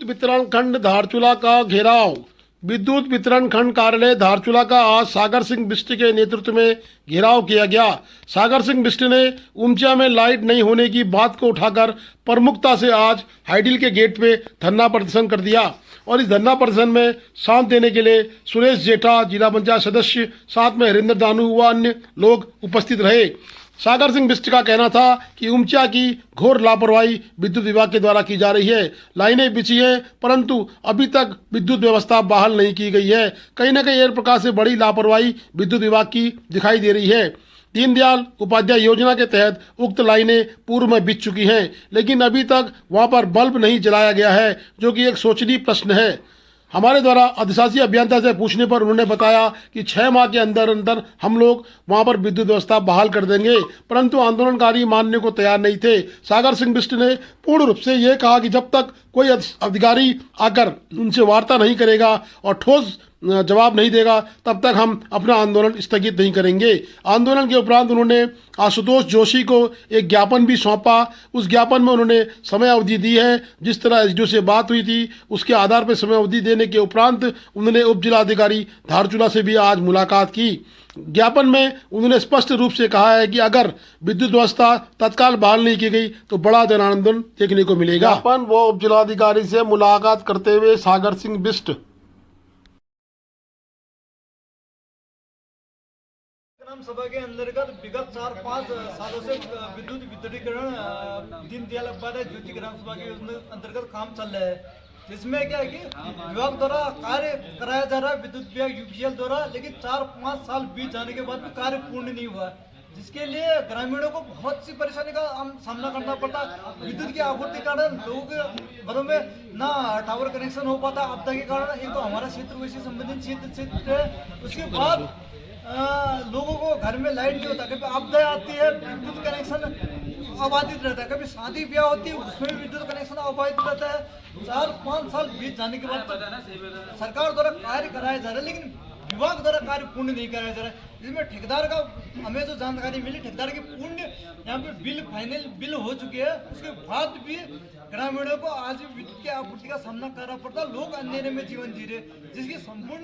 विद्युत वितरण खंड धारचूला का घेराव। विद्युत वितरण खंड कार्यालय धारचूला का आज सागर सिंह बिष्ट के नेतृत्व में घेराव किया गया। सागर सिंह बिष्ट ने उमचा में लाइट नहीं होने की बात को उठाकर प्रमुखता से आज हाइडिल के गेट पे धरना प्रदर्शन कर दिया और इस धरना प्रदर्शन में साथ देने के लिए सुरेश जेठा जिला पंचायत सदस्य, साथ में हरिंदर दानू व अन्य लोग उपस्थित रहे। सागर सिंह बिष्ट का कहना था कि उमचा की घोर लापरवाही विद्युत विभाग के द्वारा की जा रही है। लाइनें बिछी हैं परंतु अभी तक विद्युत व्यवस्था बहाल नहीं की गई है। कहीं न कहीं एक प्रकार से बड़ी लापरवाही विद्युत विभाग की दिखाई दे रही है। दीनदयाल उपाध्याय योजना के तहत उक्त लाइनें पूर्व में बिछ चुकी हैं, लेकिन अभी तक वहां पर बल्ब नहीं जलाया गया है, जो कि एक सोचनीय प्रश्न है। हमारे द्वारा अधिशासी अभियंता से पूछने पर उन्होंने बताया कि 6 माह के अंदर अंदर हम लोग वहां पर विद्युत व्यवस्था बहाल कर देंगे, परंतु आंदोलनकारी मानने को तैयार नहीं थे। सागर सिंह बिष्ट ने पूर्ण रूप से ये कहा कि जब तक कोई अधिकारी आकर उनसे वार्ता नहीं करेगा और ठोस जवाब नहीं देगा तब तक हम अपना आंदोलन स्थगित नहीं करेंगे। आंदोलन के उपरांत उन्होंने आशुतोष जोशी को एक ज्ञापन भी सौंपा। उस ज्ञापन में उन्होंने समय अवधि दी है। जिस तरह एसडीओ से बात हुई थी उसके आधार पर समय अवधि देने के उपरांत उन्होंने उप जिलाधिकारी धारचूला से भी आज मुलाकात की। ज्ञापन में उन्होंने स्पष्ट रूप से कहा है कि अगर विद्युत व्यवस्था तत्काल बहाल नहीं की गई तो बड़ा जन आंदोलन देखने को मिलेगा। ज्ञापन व उप जिलाधिकारी से मुलाकात करते हुए सागर सिंह बिष्ट सभा के अंतर्गत विगत 4-5 सालों से विद्युत वितरीकरण दीनदयाल उपाध्याय ज्योति ग्राम सभा के अंतर्गत काम चल रहा है, जिसमें क्या है कि विभाग द्वारा कार्य कराया जा रहा है, विद्युत विभाग यूपीसीएल द्वारा, लेकिन 4-5 साल बीत जाने के बाद भी कार्य पूर्ण नहीं हुआ, जिसके लिए ग्रामीणों को बहुत सी परेशानी का सामना करना पड़ता। विद्युत की आपूर्ति के कारण लोगों के घरों में ना टावर कनेक्शन हो पाता आपदा के कारण। एक तो हमारा क्षेत्र वैसे संबंधित क्षेत्र है, उसके बाद लोगों को घर में लाइट नहीं होता, कभी आपदा आती है विद्युत कनेक्शन अबाधित रहता है, कभी शादी ब्याह होती है उसमें भी विद्युत कनेक्शन अबाधित रहता है। 4-5 साल बीत जाने के बाद सरकार द्वारा कार्य कराया जा रहा है, लेकिन विभाग द्वारा कार्य पूर्ण नहीं कराया जा रहा है। इसमें ठेकेदार का हमें जो जानकारी मिली, ठेकेदार के पूर्ण यहाँ पे फाइनल बिल हो चुके हैं, उसके बाद भी ग्रामीणों को आज भी विद्युत की आपूर्ति का सामना करना पड़ता। लोग अंधेरे में जीवन जी रहे, जिसकी संपूर्ण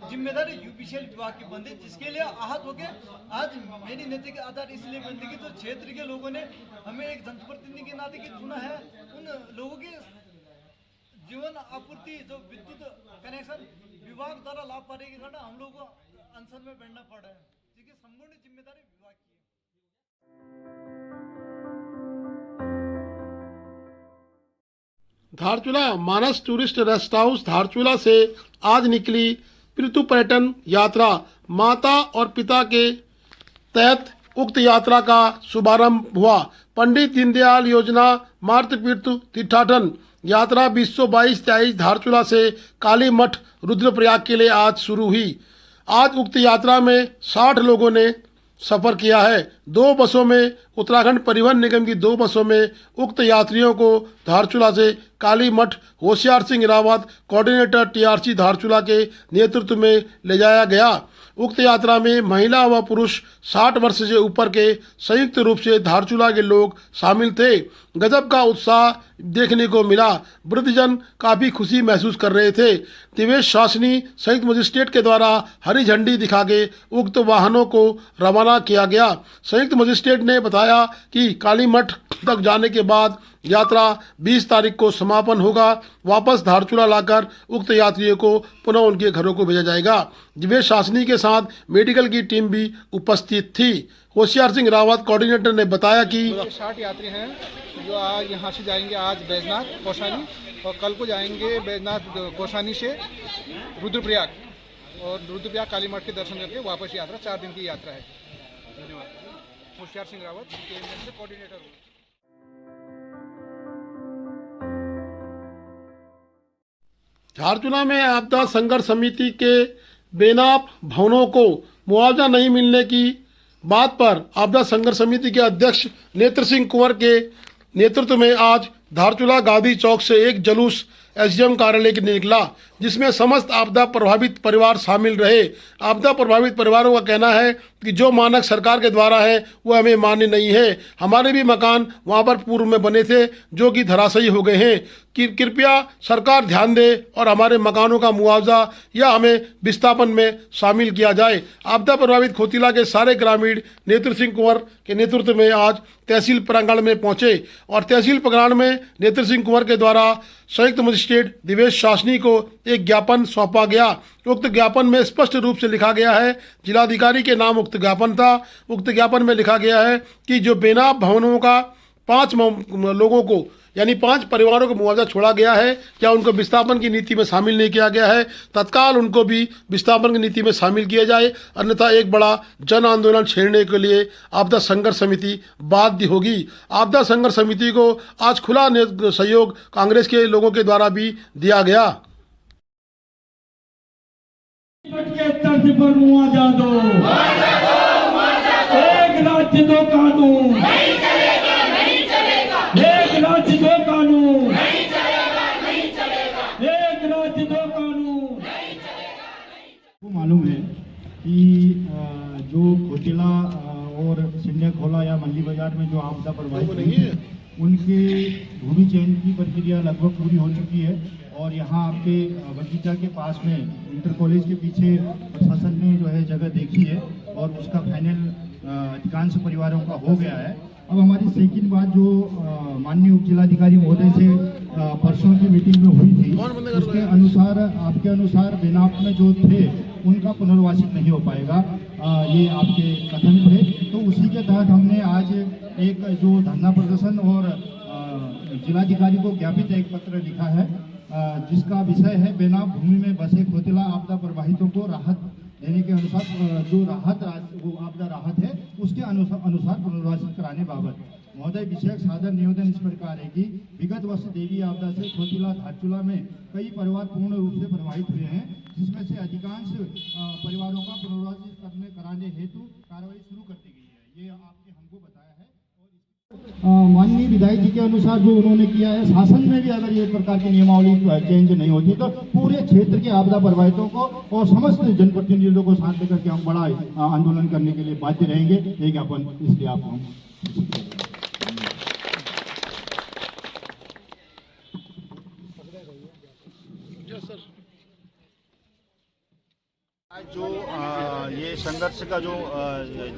जिम्मेदारी यूपीसीएल विभाग की बनती, जिसके लिए आहत होकर आज मेरी नीति के आधार इसलिए बनती कि जो क्षेत्र के लोगों ने हमें एक जनप्रतिनिधि के नाते की चुना है, उन लोगों की जीवन आपूर्ति जो विद्युत कनेक्शन विभाग द्वारा लाभ पाने के कारण हम लोग को अनशन में बैठना पड़ रहा है, जिसकी संपूर्ण जिम्मेदारी विभाग की है। धारचूला मानस टूरिस्ट रेस्ट हाउस धारचूला से आज निकली पितृ पर्यटन यात्रा। माता और पिता के तहत उक्त यात्रा का शुभारंभ हुआ। पंडित दीनदयाल योजना मातृ तीर्थाटन यात्रा 2022-23 धारचूला से काली मठ रुद्रप्रयाग के लिए आज शुरू हुई। आज उक्त यात्रा में 60 लोगों ने सफ़र किया है। 2 बसों में उत्तराखंड परिवहन निगम की 2 बसों में उक्त यात्रियों को धारचूला से काली मठ होशियार सिंह रावत कोऑर्डिनेटर टीआरसी धारचूला के नेतृत्व में ले जाया गया। उक्त यात्रा में महिला व पुरुष 60 वर्ष से ऊपर के संयुक्त रूप से धारचूला के लोग शामिल थे। गजब का उत्साह देखने को मिला। वृद्धजन काफ़ी खुशी महसूस कर रहे थे। दिवेश शासनी संयुक्त मजिस्ट्रेट के द्वारा हरी झंडी दिखा के उक्त वाहनों को रवाना किया गया। संयुक्त मजिस्ट्रेट ने बताया कि काली मठ तक जाने के बाद यात्रा 20 तारीख को समापन होगा। वापस धारचूला लाकर उक्त यात्रियों को पुनः उनके घरों को भेजा जाएगा। दिवेश शासनी के साथ मेडिकल की टीम भी उपस्थित थी। होशियार सिंह रावत कोऑर्डिनेटर ने बताया कि 60 यात्री हैं जो आज यहाँ से जाएंगे, आज बैजनाथ कौशानी, और कल को जाएंगे बैजनाथ कौशानी से रुद्रप्रयाग, और रुद्रप्रयाग काली मठ के दर्शन करके वापस यात्रा 4 दिन की यात्रा है। धन्यवाद। होशियार सिंह रावत केएमएम से कोऑर्डिनेटर हूँ। धारचूला में आपदा संघर्ष समिति के बेनाप भवनों को मुआवजा नहीं मिलने की बात पर आपदा संघर्ष समिति के अध्यक्ष नेत्र सिंह कुंवर के नेतृत्व में आज धारचूला गांधी चौक से एक जुलूस एसडीएम कार्यालय के लिए निकला, जिसमें समस्त आपदा प्रभावित परिवार शामिल रहे। आपदा प्रभावित परिवारों का कहना है कि जो मानक सरकार के द्वारा है वो हमें मान्य नहीं है। हमारे भी मकान वहाँ पर पूर्व में बने थे जो कि धराशायी हो गए हैं। कृपया सरकार ध्यान दे और हमारे मकानों का मुआवजा या हमें विस्थापन में शामिल किया जाए। आपदा प्रभावित खोतिला के सारे ग्रामीण नेत्र सिंह कुंवर के नेतृत्व में आज तहसील प्रांगण में पहुंचे और तहसील प्रांगण में नेत्र सिंह कुंवर के द्वारा संयुक्त मजिस्ट्रेट दिवेश शासनी को एक ज्ञापन सौंपा गया। उक्त ज्ञापन में स्पष्ट रूप से लिखा गया है, जिलाधिकारी के नाम उक्त ज्ञापन था। उक्त ज्ञापन में लिखा गया है कि जो बेनाम भवनों का 5 लोगों को यानी 5 परिवारों को मुआवजा छोड़ा गया है, क्या उनको विस्थापन की नीति में शामिल नहीं किया गया है, तत्काल उनको भी विस्थापन की नीति में शामिल किया जाए, अन्यथा एक बड़ा जन आंदोलन छेड़ने के लिए आपदा संघर्ष समिति बाध्य होगी। आपदा संघर्ष समिति को आज खुला सहयोग कांग्रेस के लोगों के द्वारा भी दिया गया। के तर्ज पर मुआवजा दो, एक राज्य दो कानून, एक राज्य दो कानून, एक राज्य दो कानून। को मालूम है कि जो खोतिला और सिंधिया खोला या मंडी बाजार में जो आपदा प्रभावित हुई है, उनके भूमि चयन की प्रक्रिया लगभग पूरी हो चुकी है और यहाँ आपके बगीचा के पास में इंटर कॉलेज के पीछे प्रशासन ने जो है जगह देखी है और उसका फाइनल अधिकांश परिवारों का हो गया है। अब हमारी सेकंड बात जो माननीय उप जिलाधिकारी महोदय से परसों की मीटिंग में हुई थी, उसके अनुसार आपके अनुसार बेनाम में जो थे उनका पुनर्वासित नहीं हो पाएगा, ये आपके कथन थे। तो उसी के तहत हमने आज एक जो धरना प्रदर्शन और जिलाधिकारी को ज्ञापित एक पत्र लिखा है, जिसका विषय है बेनाम भूमि में बसे खोतिला आपदा प्रभावितों को राहत देने के अनुसार जो वो आपदा राहत है उसके अनुसार पुनर्वासित कराने बाबत। महोदय, विशेष सादर निवेदन इस प्रकार है कि विगत वर्ष देवी आपदा से खोतिला धारचूला में कई परिवार पूर्ण रूप से प्रभावित हुए हैं, जिसमें से अधिकांश परिवारों का पुनर्वासित कराने हेतु कार्रवाई शुरू कर दी गई है। ये आपने हमको बताया है। माननीय विधायक जी के अनुसार जो उन्होंने किया है, शासन में भी अगर ये प्रकार की नियमावली चेंज नहीं होती तो पूरे क्षेत्र के आपदा प्रभावितों को और समस्त जनप्रतिनिधियों को साथ लेकर के हम बड़ा आंदोलन करने के लिए बाध्य रहेंगे। ये ज्ञापन इसलिए आपको हम जो ये संघर्ष का जो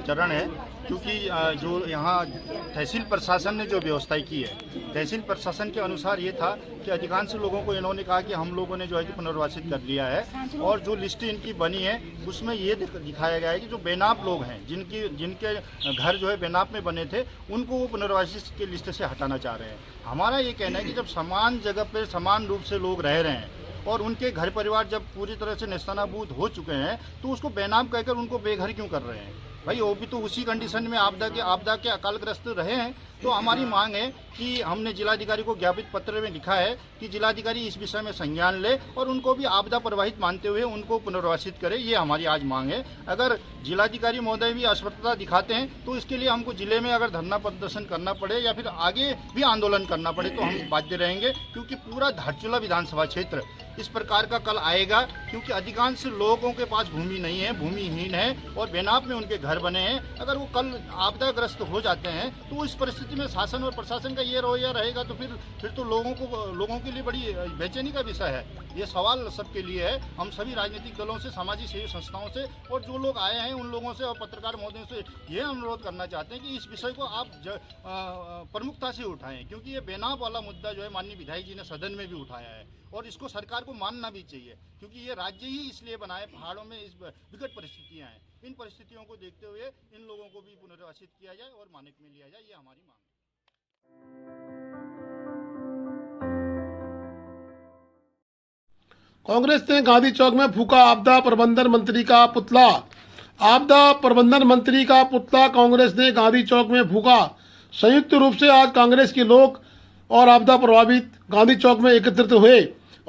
चरण है, क्योंकि जो यहाँ तहसील प्रशासन ने जो व्यवस्था की है, तहसील प्रशासन के अनुसार ये था कि अधिकांश लोगों को इन्होंने कहा कि हम लोगों ने जो है कि पुनर्वासित कर लिया है और जो लिस्ट इनकी बनी है उसमें ये दिखाया गया है कि जो बेनाम लोग हैं, जिनके घर जो है बेनाम में बने थे, उनको वो पुनर्वासित की लिस्ट से हटाना चाह रहे हैं। हमारा ये कहना है कि जब समान जगह पर समान रूप से लोग रह रहे हैं और उनके घर परिवार जब पूरी तरह से नेस्तनाबूद हो चुके हैं तो उसको बेनाम कहकर उनको बेघर क्यों कर रहे हैं? भाई वो भी तो उसी कंडीशन में आपदा के अकालग्रस्त रहे हैं। तो हमारी मांग है कि हमने जिलाधिकारी को ज्ञापित पत्र में लिखा है कि जिलाधिकारी इस विषय में संज्ञान ले और उनको भी आपदा प्रभावित मानते हुए उनको पुनर्वासित करे। ये हमारी आज मांग है। अगर जिलाधिकारी महोदय भी असमर्थता दिखाते हैं तो इसके लिए हमको जिले में अगर धरना प्रदर्शन करना पड़े या फिर आगे भी आंदोलन करना पड़े तो हम बाध्य रहेंगे, क्योंकि पूरा धारचूला विधानसभा क्षेत्र इस प्रकार का कल आएगा, क्योंकि अधिकांश लोगों के पास भूमि नहीं है, भूमिहीन है और बेनाम में उनके घर बने हैं। अगर वो कल आपदाग्रस्त हो जाते हैं तो इस परिस्थिति में शासन और प्रशासन का ये रवैया रहेगा तो फिर तो लोगों के लिए बड़ी बेचैनी का विषय है। ये सवाल सबके लिए है। हम सभी राजनीतिक दलों से, सामाजिक सेवी संस्थाओं से और जो लोग आए हैं उन लोगों से और पत्रकार महोदयों से ये अनुरोध करना चाहते हैं कि इस विषय को आप प्रमुखता से उठाएं, क्योंकि ये बेनाम वाला मुद्दा जो है माननीय विधायक जी ने सदन में भी उठाया है और इसको सरकार को मानना भी चाहिए, क्योंकि ये राज्य ही इसलिए बना है, पहाड़ों में इस विकट परिस्थितियां हैं। इन परिस्थितियों को देखते हुए इन लोगों को भी पुनर्वासित किया जाए और मानक में लिया जाए, ये हमारी मांग है। कांग्रेस ने गांधी चौक में फूका आपदा प्रबंधन मंत्री का पुतला। आपदा प्रबंधन मंत्री का पुतला कांग्रेस ने गांधी चौक में फूका। संयुक्त रूप से आज कांग्रेस के लोग और आपदा प्रभावित गांधी चौक में एकत्रित हुए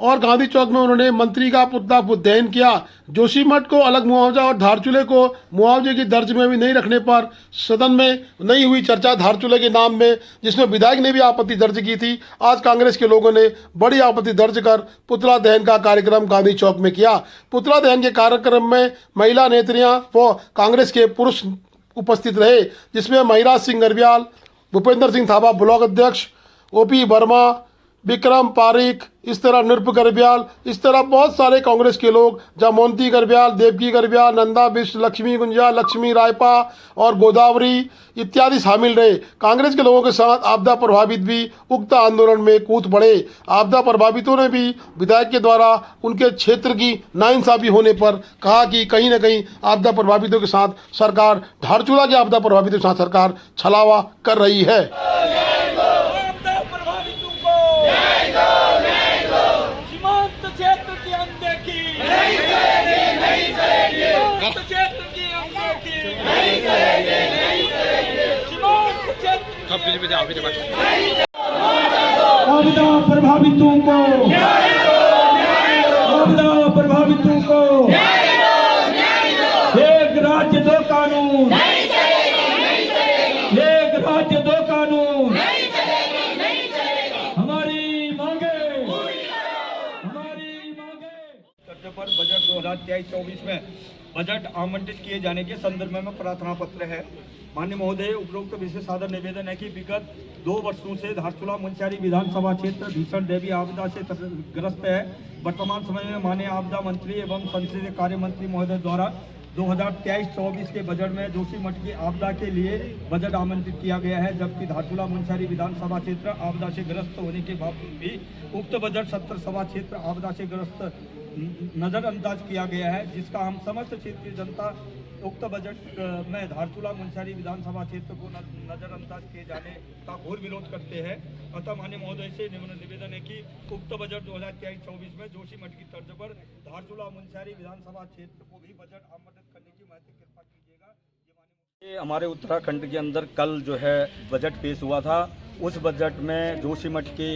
और गांधी चौक में उन्होंने मंत्री का पुतला दहन किया। जोशीमठ को अलग मुआवजा और धारचूले को मुआवजे की दर्ज में भी नहीं रखने पर सदन में नहीं हुई चर्चा धारचूले के नाम में, जिसमें विधायक ने भी आपत्ति दर्ज की थी। आज कांग्रेस के लोगों ने बड़ी आपत्ति दर्ज कर पुतला दहन का कार्यक्रम गांधी चौक में किया। पुतला दहन के कार्यक्रम में महिला नेत्रियां व कांग्रेस के पुरुष उपस्थित रहे, जिसमें महिराज सिंह गर्ब्याल, भूपेंद्र सिंह थापा ब्लॉक अध्यक्ष, ओपी वर्मा, विक्रम पारिक, इस तरह नृप गर्ब्याल, इस तरह बहुत सारे कांग्रेस के लोग, जामोंती गर्ब्याल, देवकी गर्ब्याल, नंदा बिष्ट, लक्ष्मी गुंजा, लक्ष्मी रायपा और गोदावरी इत्यादि शामिल रहे। कांग्रेस के लोगों के साथ आपदा प्रभावित भी उक्त आंदोलन में कूद पड़े। आपदा प्रभावितों ने भी विधायक के द्वारा उनके क्षेत्र की नाइंसाफी होने पर कहा कि कहीं न कहीं आपदा प्रभावितों के साथ सरकार, धारचूला के आपदा प्रभावितों के साथ सरकार छलावा कर रही है। सीमांत क्षेत्र की अनदेखी नहीं सहेगी, नहीं सहेगी। सीमांत क्षेत्र की अनदेखी नहीं सहेगी, नहीं सहेगी। सीमांत क्षेत्र आपदा प्रभावितों को, आपदा प्रभावितों को एक राज्य दो कानून, एक राज्य दो कानून। पर बजट 2023-24 में बजट आवंटित किए जाने के संदर्भ में प्रार्थना पत्र है। माननीय महोदय, उपरोक्त विशेष सादर निवेदन है कि विगत 2 वर्षों से धारचूला मुंशियारी विधानसभा क्षेत्र भीषण दैवीय आपदा से ग्रस्त है। वर्तमान समय में माननीय आपदा मंत्री एवं संसदीय कार्य मंत्री महोदय द्वारा 2023-24 के बजट में जोशीमठ की आपदा के लिए बजट आवंटित किया गया है, जबकि धारचूला मुंशियारी विधानसभा क्षेत्र आपदा से ग्रस्त होने के बावजूद भी उक्त बजट सत्र सभा क्षेत्र आपदा से ग्रस्त नजरअंदाज किया गया है, जिसका हम समस्त क्षेत्रीय जनता उक्त बजट में धारचूला मुंशियारी विधानसभा क्षेत्र को नजरअंदाज किए जाने का घोर विरोध करते हैं। अतः माननीय महोदय से निवेदन है कि उक्त बजट 2023-24 में जोशीमठ की तर्ज पर धारचूला मुंशियारी विधानसभा क्षेत्र को भी बजट आवंटित करने की महत्व कृपा कीजिएगा। ये हमारे उत्तराखंड के अंदर कल जो है बजट पेश हुआ था। उस बजट में जोशीमठ के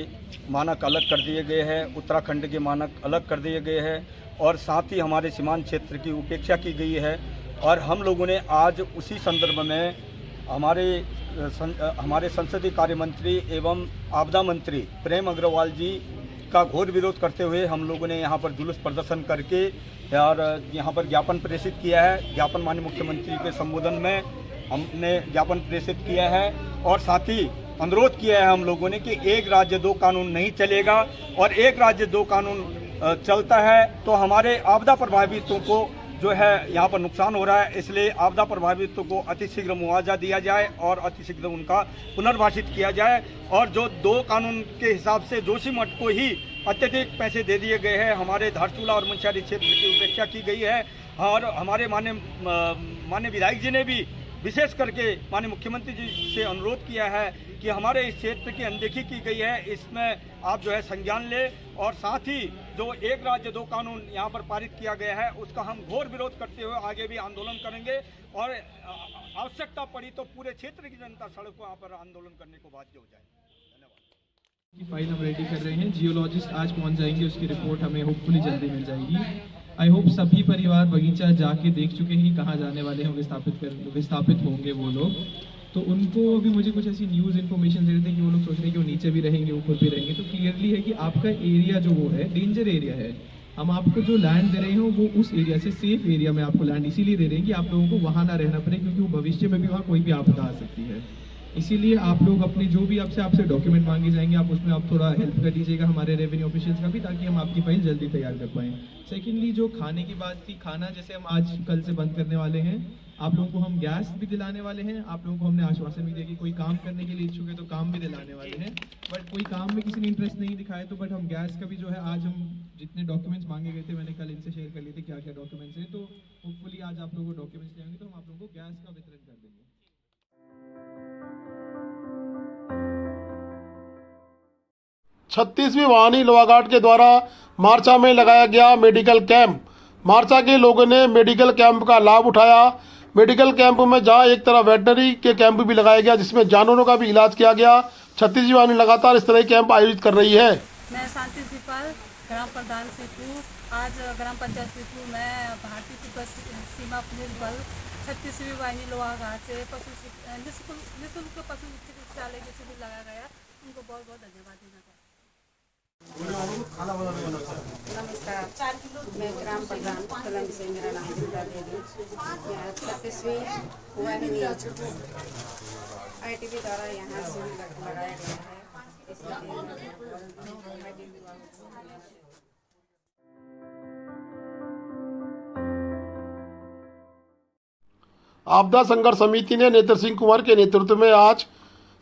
मानक अलग कर दिए गए हैं, उत्तराखंड के मानक अलग कर दिए गए हैं और साथ ही हमारे सीमांत क्षेत्र की उपेक्षा की गई है। और हम लोगों ने आज उसी संदर्भ में हमारे संसदीय कार्य मंत्री एवं आपदा मंत्री प्रेम अग्रवाल जी का घोर विरोध करते हुए हम लोगों ने यहाँ पर जुलूस प्रदर्शन करके और यहाँ पर ज्ञापन प्रेषित किया है। ज्ञापन माननीय मुख्यमंत्री के संबोधन में हमने ज्ञापन प्रेषित किया है और साथ ही अनुरोध किया है हम लोगों ने कि एक राज्य दो कानून नहीं चलेगा और एक राज्य दो कानून चलता है तो हमारे आपदा प्रभावितों को जो है यहाँ पर नुकसान हो रहा है, इसलिए आपदा प्रभावितों को अतिशीघ्र मुआवजा दिया जाए और अतिशीघ्र उनका पुनर्वासित किया जाए। और जो 2 कानून के हिसाब से जोशीमठ को ही अत्यधिक पैसे दे दिए गए हैं, हमारे धारचूला और मुंशियारी क्षेत्र की उपेक्षा की गई है। और हमारे माननीय विधायक जी ने भी विशेष करके माननीय मुख्यमंत्री जी से अनुरोध किया है कि हमारे इस क्षेत्र की अनदेखी की गई है, इसमें आप जो है संज्ञान लें और साथ ही जो एक राज्य दो कानून यहाँ पर पारित किया गया है उसका हम घोर विरोध करते हुए आगे भी आंदोलन करेंगे और आवश्यकता पड़ी तो पूरे क्षेत्र की जनता सड़कों पर आंदोलन करने को बाध्य हो जाए। धन्यवाद। की फाइल हम रेडी कर रहे हैं, जियोलॉजिस्ट आज पहुंच जाएंगे, उसकी रिपोर्ट हमें होपफुली जल्दी मिल जाएगी। आई होप सभी परिवार बगीचा जाके देख चुके हैं कहाँ जाने वाले हैं, विस्थापित होंगे वो लोग। तो उनको भी मुझे कुछ ऐसी न्यूज़ इन्फॉर्मेशन दे रहे थे कि वो लोग सोच रहे हैं कि वो नीचे भी रहेंगे ऊपर भी रहेंगे। तो क्लियरली है कि आपका एरिया जो वो है डेंजर एरिया है। हम आपको जो लैंड दे रहे हैं वो उस एरिया से सेफ एरिया में आपको लैंड इसीलिए दे रहे हैं कि आप लोगों को वहाँ ना रहना पड़े, क्योंकि वो भविष्य में भी वहाँ कोई भी आपदा आ सकती है। इसीलिए आप लोग अपनी जो भी आपसे डॉक्यूमेंट मांगे जाएंगे आप उसमें आप थोड़ा हेल्प कर दीजिएगा हमारे रेवेन्यू ऑफिशियल्स का भी, ताकि हम आपकी फाइल जल्दी तैयार कर पाएँ। सेकेंडली जो खाने की बात थी, खाना जैसे हम आज कल से बंद करने वाले हैं, आप लोगों को हम गैस भी दिलाने वाले हैं। आप लोगों को हमने आश्वासन भी दिया कि कोई काम करने के लिए इच्छुक है तो काम भी दिलाने वाले हैं। बट कोई काम में किसी ने इंटरेस्ट नहीं दिखाया तो बट हम गैस का भी जो है आज हम जितने डॉक्यूमेंट्स मांगे गए थे मैंने कल इनसे शेयर कर लिए थे क्या क्या डॉक्यूमेंट्स हैं, तो होपफुली आज आप लोगों को डॉक्यूमेंट्स लेंगे तो हम आप लोगों को गैस का वितरण कर देंगे। 36वीं वाहनी लोहाघाट के द्वारा मार्चा में लगाया गया मेडिकल कैंप। मार्चा के लोगों ने मेडिकल कैंप का लाभ उठाया। मेडिकल कैंप में जहां एक तरह वेटनरी के कैंप भी लगाया गया जिसमें जानवरों का भी इलाज किया गया। 36वीं वाहनी लगातार इस तरह के कैंप आयोजित कर रही है। मैं शांति सिपाल ग्राम प्रधान सीटू। आज ग्राम पंचायत सीटू में भारतीय तिब्बत सीमा पुलिस बल 36वीं वाहिनी लोहाघाट से निःशुल्क पशु चिकित्सालय के शिविर लगाया गया। उनको बहुत बहुत धन्यवाद देना चाहते नमस्कार, मैं ग्राम प्रधान कलम से, मेरा नाम दुर्गा देवी। 36वीं वाहिनी ITB द्वारा यहाँ शिविर लगाया गया है, आपदा संघर्ष समिति ने नेत्र सिंह कुंवर के नेतृत्व में आज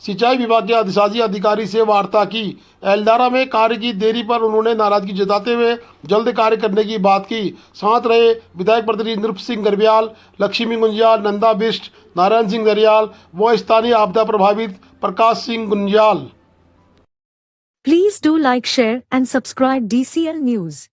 सिंचाई विभाग के अधिशासी अधिकारी से वार्ता की। एल्दारा में कार्य की देरी पर उन्होंने नाराजगी जताते हुए जल्द कार्य करने की बात की। साथ रहे विधायक प्रतिनिधि नृप सिंह गर्ब्याल, लक्ष्मी गुंजियाल, नंदा बिष्ट, नारायण सिंह दरियाल व स्थानीय आपदा प्रभावित Prakash Singh Gunjiyal. Please do like, share and subscribe DCL News.